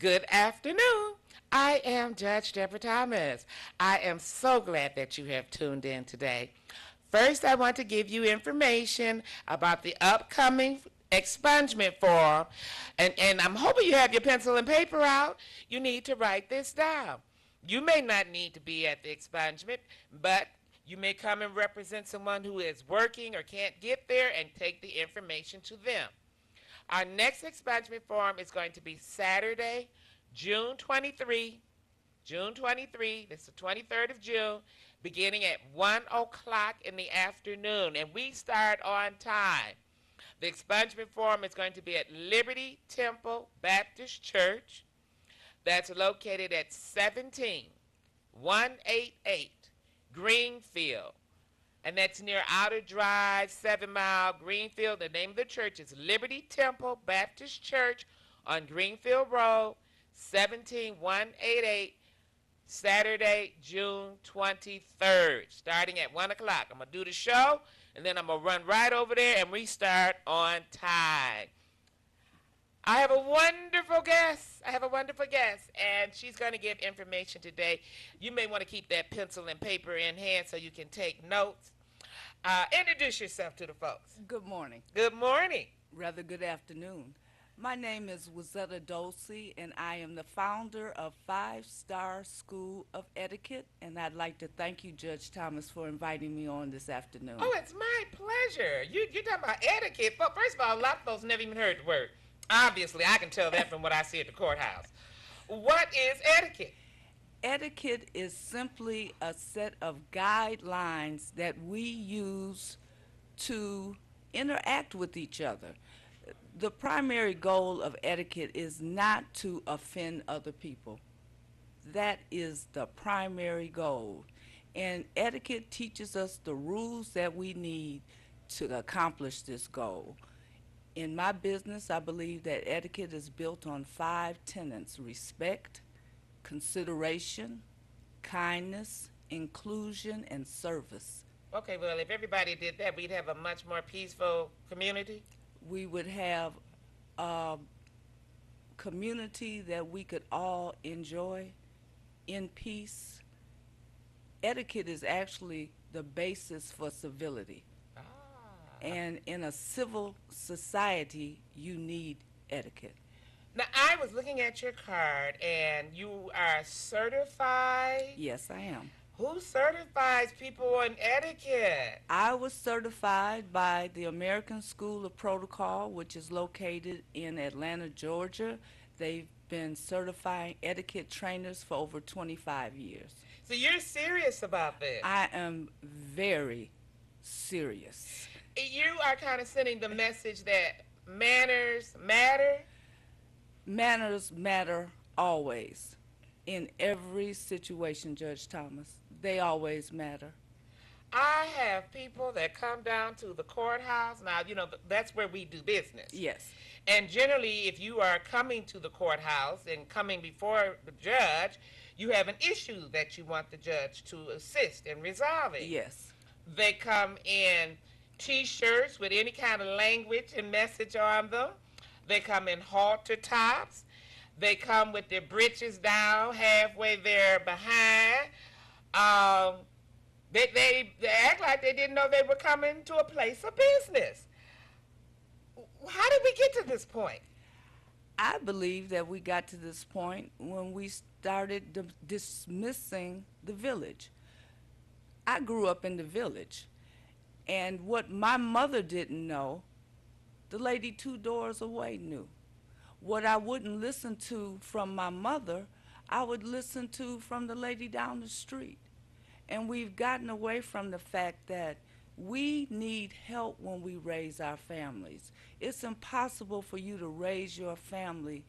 Good afternoon. I am Judge Deborah Thomas. I am so glad that you have tuned in today. First, I want to give you information about the upcoming expungement form. And I'm hoping you have your pencil and paper out. You need to write this down. You may not need to be at the expungement, but you may come and represent someone who is working or can't get there and take the information to them. Our next expungement forum is going to be Saturday, June 23. June 23, this is the 23rd of June, beginning at 1 o'clock in the afternoon, and we start on time. The expungement forum is going to be at Liberty Temple Baptist Church. That's located at 17188 Greenfield. And that's near Outer Drive, 7 Mile, Greenfield. The name of the church is Liberty Temple Baptist Church on Greenfield Road, 17188, Saturday, June 23rd, starting at 1 o'clock. I'm going to do the show, and then I'm going to run right over there, and we start on time. I have a wonderful guest. And she's going to give information today. You may want to keep that pencil and paper in hand so you can take notes. Introduce yourself to the folks. Good morning. Good morning. Rather good afternoon. My name is Wazetta Dulce, and I am the founder of Five Star School of Etiquette, and I'd like to thank you, Judge Thomas, for inviting me on this afternoon. Oh, it's my pleasure. You're talking about etiquette. Well, first of all, a lot of folks never even heard the word. Obviously, I can tell that from what I see at the courthouse. What is etiquette? Etiquette is simply a set of guidelines that we use to interact with each other. The primary goal of etiquette is not to offend other people. That is the primary goal. And etiquette teaches us the rules that we need to accomplish this goal. In my business, I believe that etiquette is built on 5 tenets: respect, consideration, kindness, inclusion, and service. Okay, well, if everybody did that, we'd have a much more peaceful community. We would have a community that we could all enjoy in peace. Etiquette is actually the basis for civility. And in a civil society, you need etiquette. Now, I was looking at your card, and you are certified. Yes, I am. Who certifies people on etiquette? I was certified by the American School of Protocol, which is located in Atlanta, Georgia. They've been certifying etiquette trainers for over 25 years. So you're serious about this? I am very serious. You are kind of sending the message that manners matter? Manners matter always. In every situation, Judge Thomas, they always matter. I have people that come down to the courthouse. Now, that's where we do business. Yes. And generally, if you are coming to the courthouse and coming before the judge, you have an issue that you want the judge to assist in resolving. Yes. They come in T-shirts with any kind of language and message on them. They come in halter tops. They come with their breeches down halfway there behind. They act like they didn't know they were coming to a place of business. How did we get to this point? I believe that we got to this point when we started dismissing the village. I grew up in the village, and what my mother didn't know, the lady 2 doors away knew. What I wouldn't listen to from my mother, I would listen to from the lady down the street. And we've gotten away from the fact that we need help when we raise our families. It's impossible for you to raise your family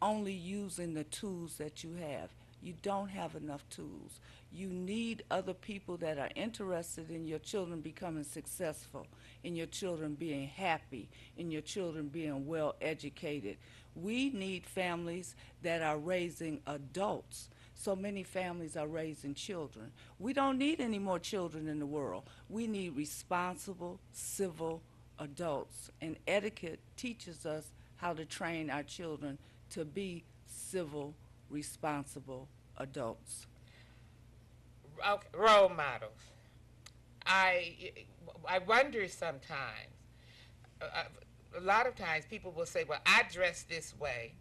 only using the tools that you have. You don't have enough tools. You need other people that are interested in your children becoming successful, in your children being happy, in your children being well educated. We need families that are raising adults. So many families are raising children. We don't need any more children in the world. We need responsible, civil adults. And etiquette teaches us how to train our children to be civil, responsible adults. Okay, role models. I I wonder sometimes. Uh, a lot of times people will say, "Well, I dress this way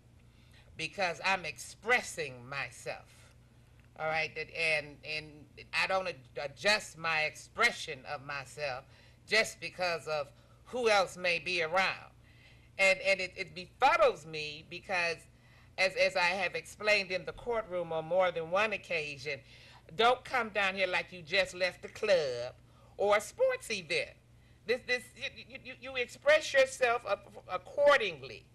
because I'm expressing myself." All right, and I don't adjust my expression of myself just because of who else may be around, and it befuddles me because, as I have explained in the courtroom on more than one occasion, don't come down here like you just left the club or a sports event. This you express yourself accordingly.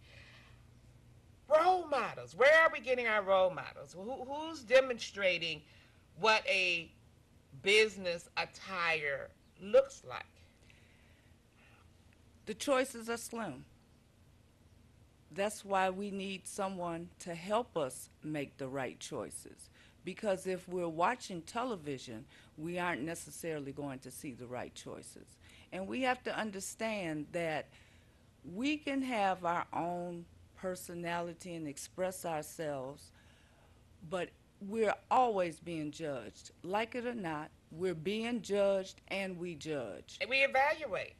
Role models. Where are we getting our role models? Who's demonstrating what a business attire looks like? The choices are slim. That's why we need someone to help us make the right choices. Because if we're watching television, we aren't necessarily going to see the right choices. And we have to understand that we can have our own personality and express ourselves, but we're always being judged. Like it or not, we're being judged and we judge. And we evaluate.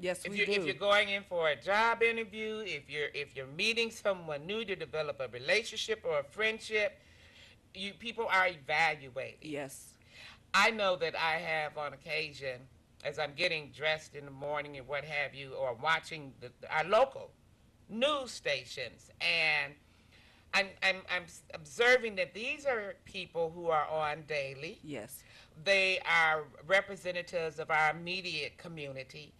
Yes, we If you're do. going in for a job interview, if you're meeting someone new to develop a relationship or a friendship, you people are evaluating. Yes. I know that I have on occasion, as I'm getting dressed in the morning and what have you, or watching our local news stations, and I'm observing that these are people who are on daily. Yes. They are representatives of our immediate community.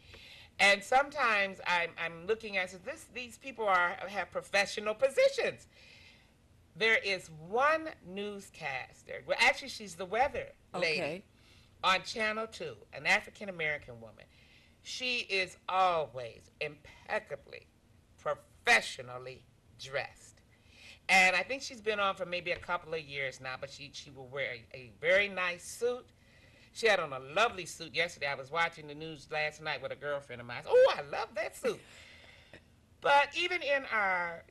And sometimes I'm looking at these people have professional positions. There is one newscaster. Well, actually, she's the weather lady Okay. on Channel 2, an African American woman. She is always impeccably, professionally dressed. And I think she's been on for maybe a couple of years now, but she will wear a very nice suit. She had on a lovely suit yesterday. I was watching the news last night with a girlfriend of mine. Oh, I love that suit. But even in our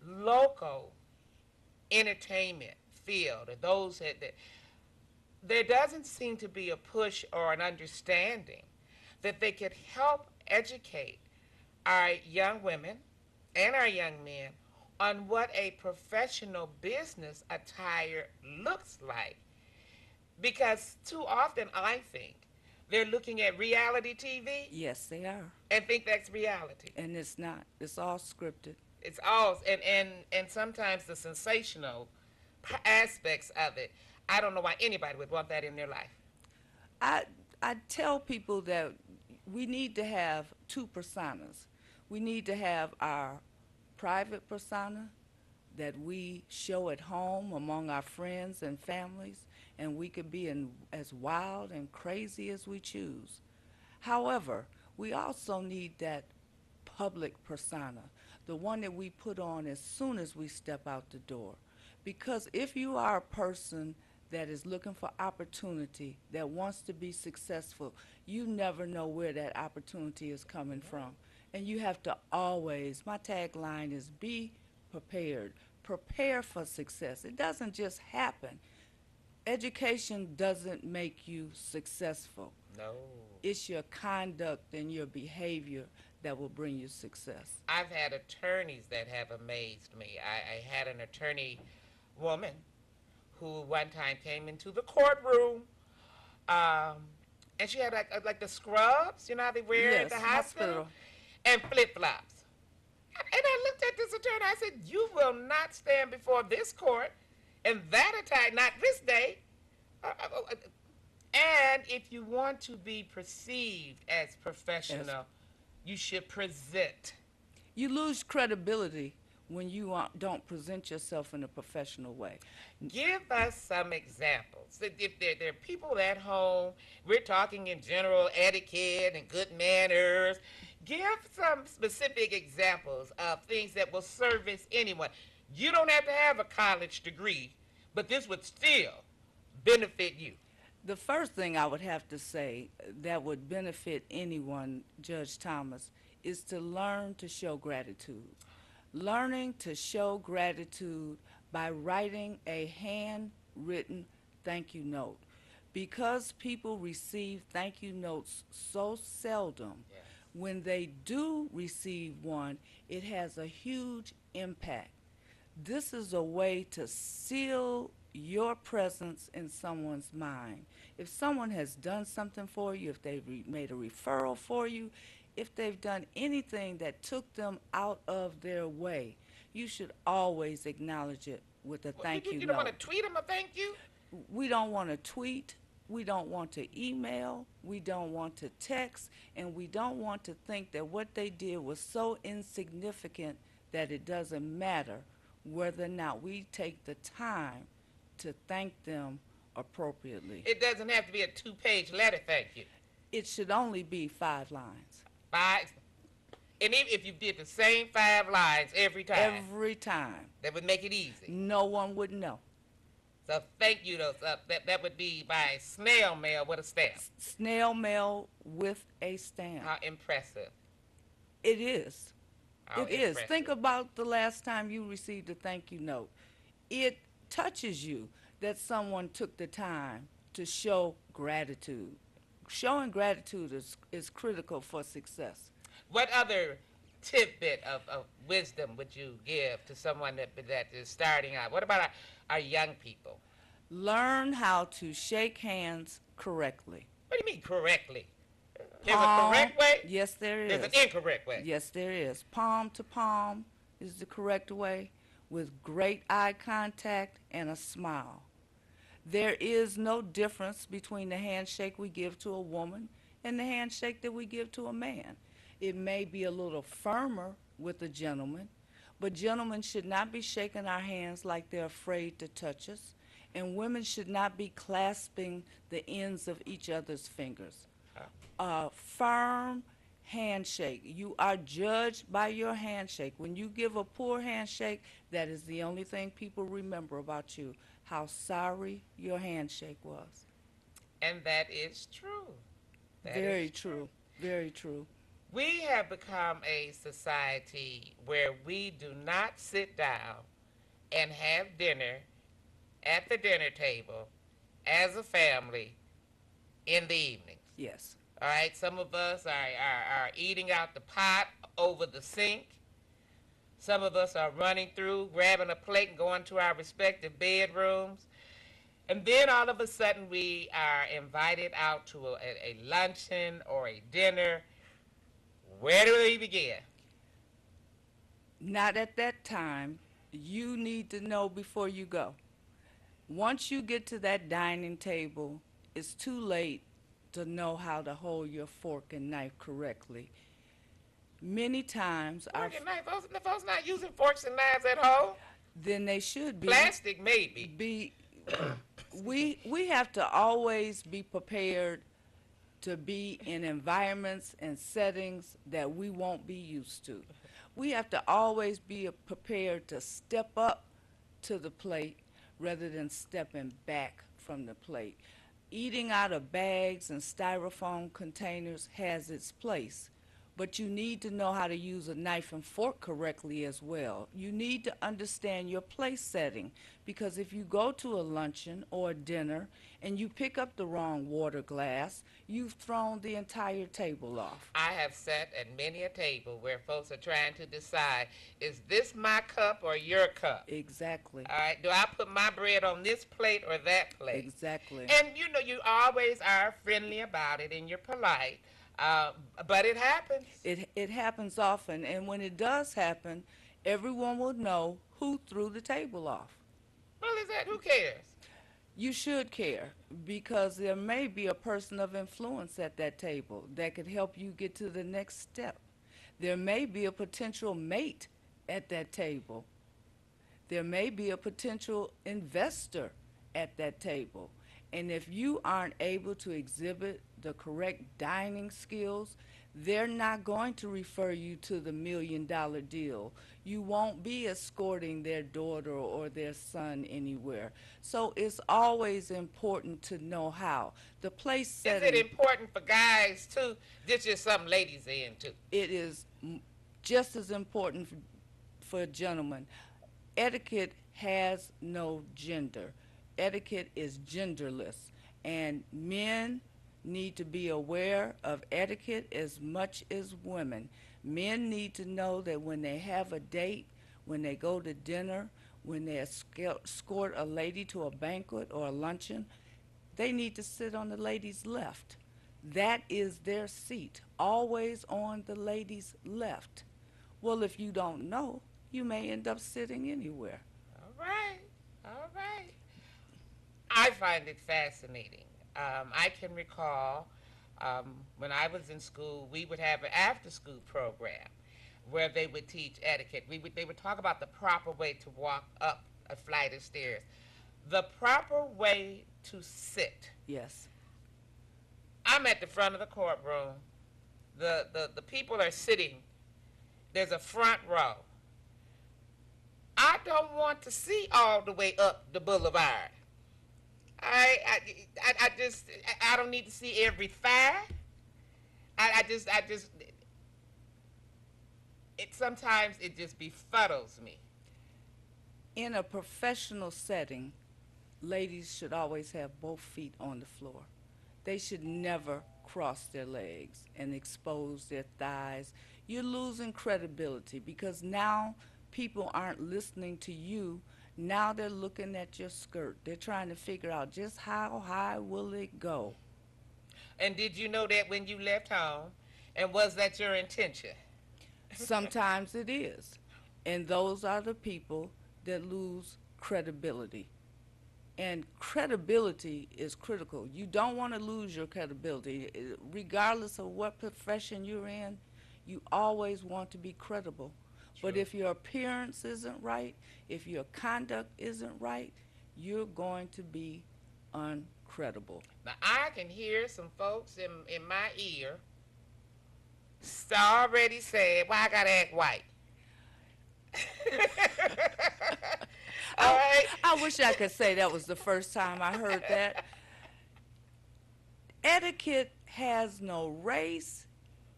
local entertainment field, or those that there doesn't seem to be a push or an understanding that they could help educate our young women and our young men on what a professional business attire looks like. Because too often, I think, they're looking at reality TV Yes, they are. and think that's reality. And it's not. It's all scripted. It's all, and sometimes the sensational aspects of it, I don't know why anybody would want that in their life. I I tell people that we need to have two personas. We need to have our private persona that we show at home among our friends and families, and we could be as wild and crazy as we choose. However, we also need that public persona, the one that we put on as soon as we step out the door. Because if you are a person that is looking for opportunity, that wants to be successful, you never know where that opportunity is coming from. And you have to always, my tagline is be prepared. Prepare for success. It doesn't just happen. Education doesn't make you successful. No. It's your conduct and your behavior that will bring you success. I've had attorneys that have amazed me. I had an attorney woman who one time came into the courtroom, um, and she had like the scrubs, you know how they wear at Yes, the hospital, hospital. and flip flops. And I looked at this attorney. I said, "You will not stand before this court in that attire, not this day." And if you want to be perceived as professional, you should present. You lose credibility when you don't present yourself in a professional way. Give us some examples. If there are people at home, we're talking in general etiquette and good manners. Give some specific examples of things that will service anyone. You don't have to have a college degree, but this would still benefit you. The first thing I would have to say that would benefit anyone, Judge Thomas, is to learn to show gratitude. learning to show gratitude by writing a handwritten thank you note. Because people receive thank you notes so seldom, Yes. when they do receive one, it has a huge impact. This is a way to seal your presence in someone's mind. If someone has done something for you, if they've made a referral for you, if they've done anything that took them out of their way, you should always acknowledge it with a Well, you, thank you you you don't want to note. tweet them a thank you? We don't want to tweet, we don't want to email, we don't want to text, and we don't want to think that what they did was so insignificant that it doesn't matter whether or not we take the time to thank them appropriately. It doesn't have to be a two-page letter thank you. It should only be 5 lines. Five. And even if you did the same 5 lines every time, Every time. that would make it easy. No one would know. So thank you, though. That would be by snail mail with a stamp. Snail mail with a stamp. How impressive. It is. How It is. impressive. Think about the last time you received a thank you note. It touches you that someone took the time to show gratitude. Showing gratitude is critical for success. What other tidbit of wisdom would you give to someone that is starting out? What about our young people? Learn how to shake hands correctly. What do you mean correctly? There's Palm- a correct way? Yes, there is. There's an incorrect way. Yes, there is. Palm to palm is the correct way, with great eye contact and a smile. There is no difference between the handshake we give to a woman and the handshake that we give to a man. It may be a little firmer with a gentleman, but gentlemen should not be shaking our hands like they're afraid to touch us, and women should not be clasping the ends of each other's fingers. A firm handshake. You are judged by your handshake. When you give a poor handshake, that is the only thing people remember about you, how sorry your handshake was. And that is true. That Very is true. Very true. We have become a society where we do not sit down and have dinner at the dinner table as a family in the evenings. Yes. All right, some of us are eating out the pot over the sink. Some of us are running through, grabbing a plate and going to our respective bedrooms. And then all of a sudden we are invited out to a luncheon or a dinner. Where do we begin? Not at that time. You need to know before you go. Once you get to that dining table, it's too late to know how to hold your fork and knife correctly. Many times, Fork and knife. Folks not using forks and knives at home. then they should be. Plastic, maybe. We have to always be prepared to be in environments and settings that we won't be used to. We have to always be prepared to step up to the plate rather than stepping back from the plate. Eating out of bags and styrofoam containers has its place, but you need to know how to use a knife and fork correctly as well. You need to understand your place setting, because if you go to a luncheon or a dinner and you pick up the wrong water glass, you've thrown the entire table off. I have sat at many a table where folks are trying to decide, is this my cup or your cup? Exactly. All right, do I put my bread on this plate or that plate? Exactly. And you know, you always are friendly about it and you're polite, but it happens. It happens often, and when it does happen, everyone will know who threw the table off. Well, is that, who cares? You should care, because there may be a person of influence at that table that could help you get to the next step. There may be a potential mate at that table. There may be a potential investor at that table. And if you aren't able to exhibit the correct dining skills, they're not going to refer you to the $1 million deal. You won't be escorting their daughter or their son anywhere. So it's always important to know how. The place Is setting, it important for guys too? This is something ladies are into. it is just as important for a gentleman. Etiquette has no gender. Etiquette is genderless. And men need to be aware of etiquette as much as women. Men need to know that when they have a date, when they go to dinner, when they escort a lady to a banquet or a luncheon, they need to sit on the lady's left. That is their seat, always on the lady's left. Well, if you don't know, you may end up sitting anywhere. All right. All right. I find it fascinating. I can recall when I was in school, we would have an after-school program where they would teach etiquette. They would talk about the proper way to walk up a flight of stairs, the proper way to sit. Yes. I'm at the front of the courtroom. The people are sitting. There's a front row. I don't want to see all the way up the boulevard. I don't need to see every thigh. Sometimes it just befuddles me. In a professional setting, ladies should always have both feet on the floor. They should never cross their legs and expose their thighs. You're losing credibility because now people aren't listening to you. Now they're looking at your skirt. They're trying to figure out just how high will it go. And did you know that when you left home? And was that your intention? Sometimes it is. And those are the people that lose credibility. And credibility is critical. You don't want to lose your credibility. Regardless of what profession you're in, you always want to be credible. But True. if your appearance isn't right, if your conduct isn't right, you're going to be uncredible. Now, I can hear some folks in my ear already saying, well, I got to act white. All right? I wish I could say that was the first time I heard that. Etiquette has no race,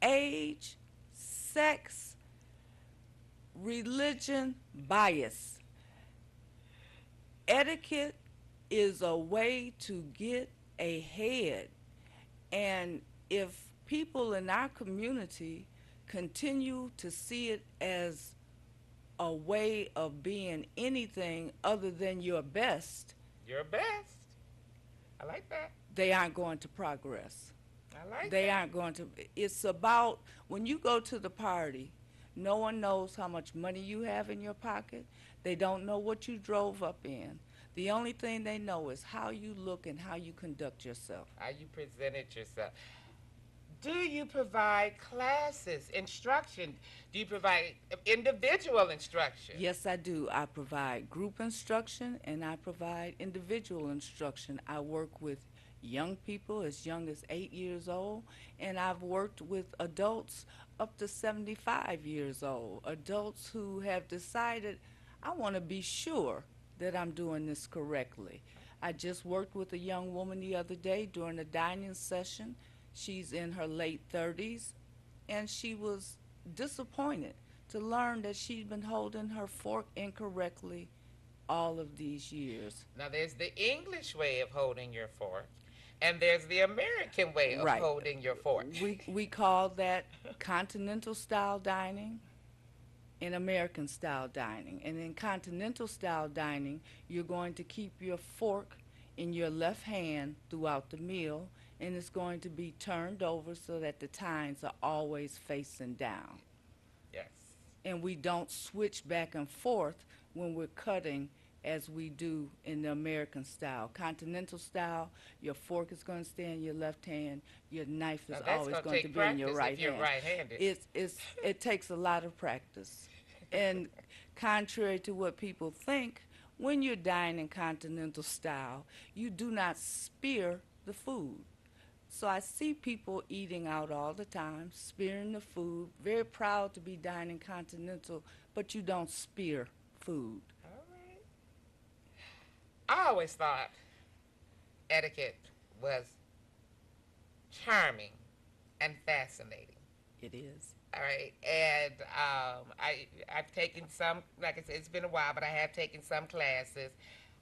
age, sex, religion, bias. Etiquette is a way to get ahead. And if people in our community continue to see it as a way of being anything other than your best, Your best. I like that. they aren't going to progress. I like They that. aren't going to. It's about when you go to the party, no one knows how much money you have in your pocket. They don't know what you drove up in. The only thing they know is how you look and how you conduct yourself. How you presented yourself. Do you provide classes, instruction? Do you provide individual instruction? Yes, I do. I provide group instruction and I provide individual instruction. I work with young people as young as 8 years old, and I've worked with adults up to 75 years old, adults who have decided, I want to be sure that I'm doing this correctly. I just worked with a young woman the other day during a dining session. She's in her late 30s, and she was disappointed to learn that she'd been holding her fork incorrectly all of these years. Now, there's the English way of holding your fork, and there's the American way of Right. holding your fork. We call that continental style dining and American style dining. And in continental style dining, you're going to keep your fork in your left hand throughout the meal, and it's going to be turned over so that the tines are always facing down. Yes. And we don't switch back and forth when we're cutting as we do in the American style. Continental style, your fork is going to stay in your left hand, your knife Now, is that's always gonna going to take be in your practice right if you're hand. right-handed. It takes a lot of practice. And contrary to what people think, when you're dining continental style, you do not spear the food. So I see people eating out all the time, spearing the food, very proud to be dining continental, but you don't spear food. All right. I always thought etiquette was charming and fascinating. It is. All right, and I've taken some. Like I said, it's been a while, but I have taken some classes.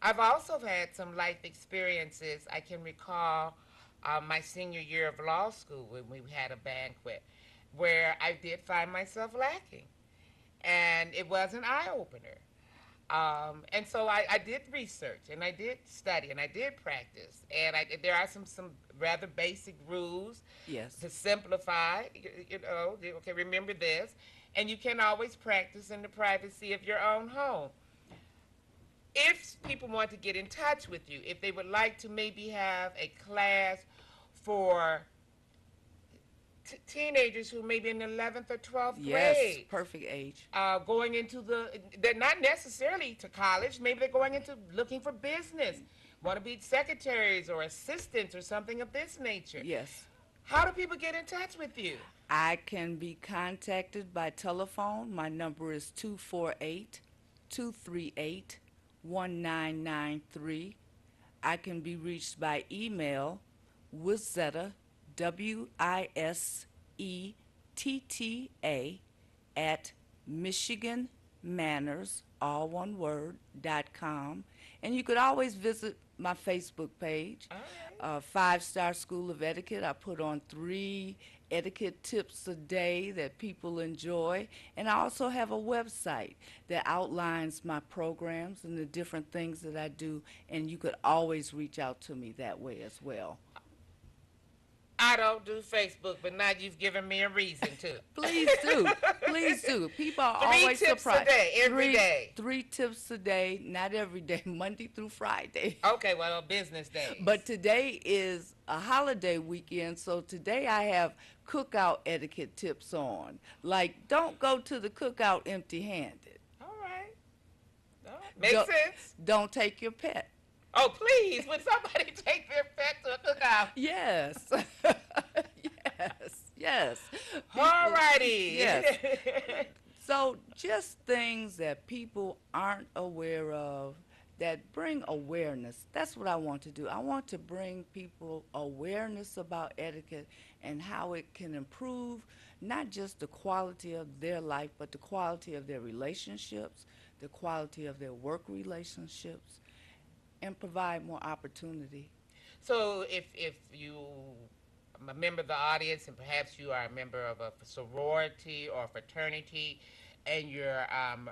I've also had some life experiences. I can recall my senior year of law school when we had a banquet where I did find myself lacking, and it was an eye opener. And so I did research and I did study and I did practice. And there are some rather basic rules Yes. to simplify. Okay, remember this. And you can always practice in the privacy of your own home. If people want to get in touch with you, if they would like to maybe have a class for teenagers who may be in the 11th or 12th Yes, grade, perfect age. going into they're not necessarily to college. Maybe they're going into looking for business, want to be secretaries or assistants or something of this nature. Yes. How do people get in touch with you? I can be contacted by telephone. My number is 248-238-1993. I can be reached by email, Wizetta, WISETTA, at Michigan Manners, all one word, .com. And you could always visit my Facebook page, All right. Five Star School of Etiquette. I put on 3 etiquette tips a day that people enjoy. And I also have a website that outlines my programs and the different things that I do. And you could always reach out to me that way as well. I don't do Facebook, but now you've given me a reason to. Please do. Please do. People are 3 always tips surprised. a day, every three, day. 3 tips a day, not every day, Monday through Friday. Okay, well, business days. But today is a holiday weekend, so today I have cookout etiquette tips on. Like, don't go to the cookout empty-handed. All right. All right. Makes Don't- sense. Don't take your pet. Oh, please, would somebody take their pet to a cookout? Yes. Yes. Yes. All righty. Yes. So just things that people aren't aware of that bring awareness. That's what I want to do. I want to bring people awareness about etiquette and how it can improve not just the quality of their life, but the quality of their relationships, the quality of their work relationships, and provide more opportunity. So if you are a member of the audience and perhaps you are a member of a sorority or fraternity and you're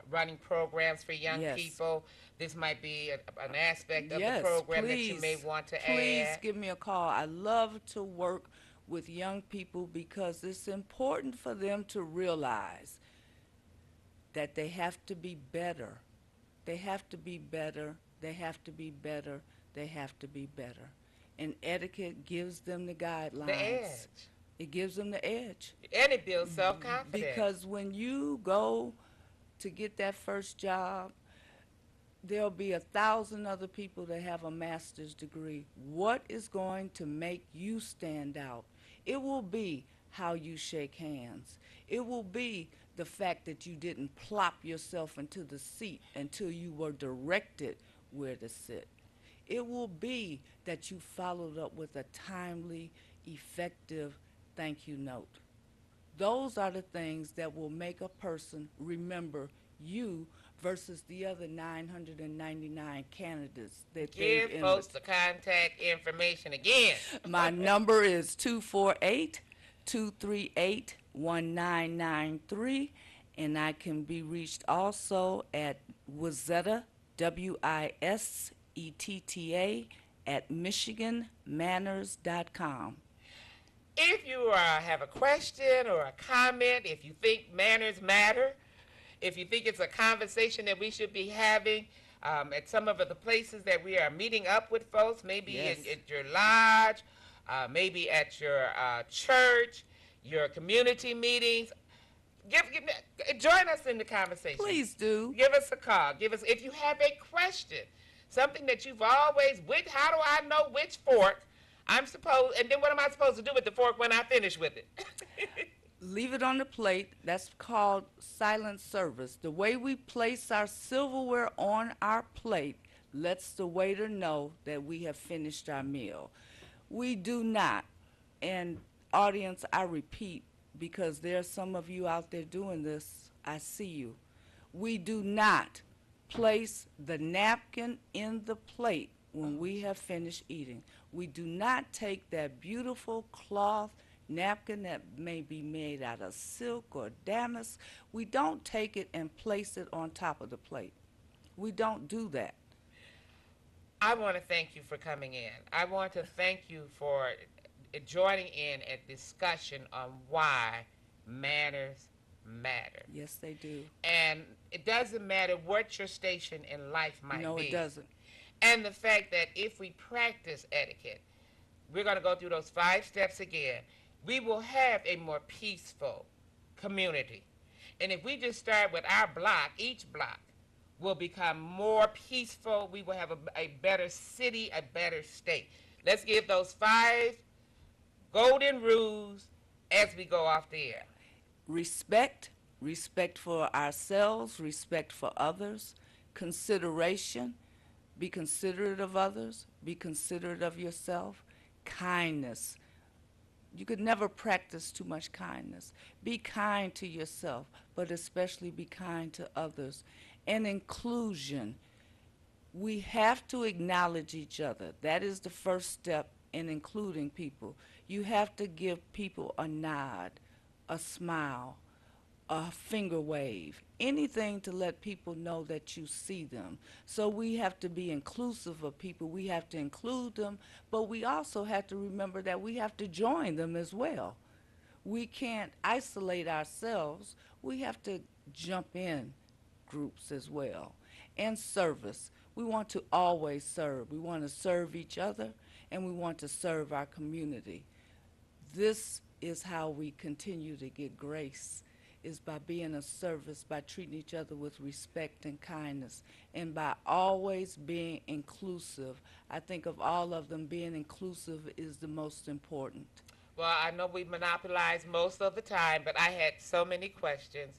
running programs for young Yes. people, this might be an aspect of Yes, the program that please, you may want to please add. give me a call. I love to work with young people because it's important for them to realize that they have to be better. They have to be better. They have to be better. They have to be better. And etiquette gives them the guidelines. The edge. It gives them the edge. And it builds self-confidence. Because when you go to get that first job, there'll be 1,000 other people that have a master's degree. What is going to make you stand out? It will be how you shake hands. It will be the fact that you didn't plop yourself into the seat until you were directed where to sit. It will be that you followed up with a timely, effective thank you note. Those are the things that will make a person remember you versus the other 999 candidates that Give they've folks the contact information again. My number is 248-238-1993, and I can be reached also at Wizetta, WISETTA, at MichiganManners.com. If you have a question or a comment, if you think manners matter, if you think it's a conversation that we should be having at some of the places that we are meeting up with folks, maybe Yes. at your lodge, maybe at your church, your community meetings, join us in the conversation. Please do. Give us a call. If you have a question, something that you've always, how do I know which fork and then what am I supposed to do with the fork when I finish with it? Leave it on the plate. That's called silent service. The way we place our silverware on our plate lets the waiter know that we have finished our meal. We do not, and audience, I repeat, because there are some of you out there doing this. I see you. We do not place the napkin in the plate when we have finished eating. We do not take that beautiful cloth napkin that may be made out of silk or damask. We don't take it and place it on top of the plate. We don't do that. I want to thank you for coming in. I want to thank you for joining in a discussion on why manners matter. Yes, they do. And it doesn't matter what your station in life might No, be. it doesn't. And the fact that if we practice etiquette, we're going to go through those 5 steps again, we will have a more peaceful community. And if we just start with our block, each block will become more peaceful. We will have a better city, a better state. Let's give those 5 golden rules as we go off the air. Respect, respect for ourselves, respect for others, consideration, be considerate of others, be considerate of yourself, kindness. You could never practice too much kindness. Be kind to yourself, but especially be kind to others. And inclusion. We have to acknowledge each other. That is the first step in including people. You have to give people a nod, a smile, a finger wave, anything to let people know that you see them. So we have to be inclusive of people. We have to include them, but we also have to remember that we have to join them as well. We can't isolate ourselves. We have to jump in groups as well. And service. We want to always serve. We want to serve each other, and we want to serve our community. This is how we continue to get grace, is by being of service, by treating each other with respect and kindness, and by always being inclusive. I think of all of them, being inclusive is the most important. Well, I know we monopolized most of the time, but I had so many questions.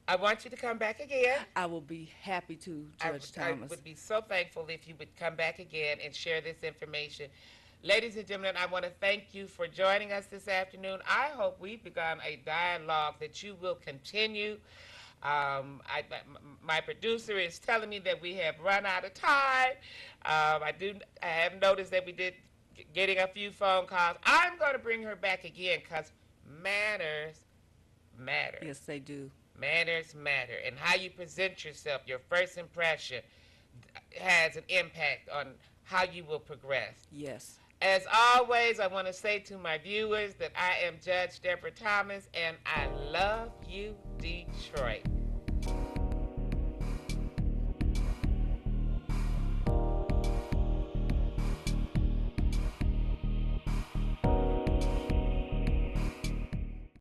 I want you to come back again. I will be happy to, Judge I Thomas. would be so thankful if you would come back again and share this information. Ladies and gentlemen, I want to thank you for joining us this afternoon. I hope we've begun a dialogue that you will continue. My producer is telling me that we have run out of time. I have noticed that we did getting a few phone calls. I'm going to bring her back again because manners matter. Yes, they do. Manners matter, and how you present yourself, your first impression, has an impact on how you will progress. Yes. As always, I want to say to my viewers that I am Judge Deborah Thomas, and I love you, Detroit.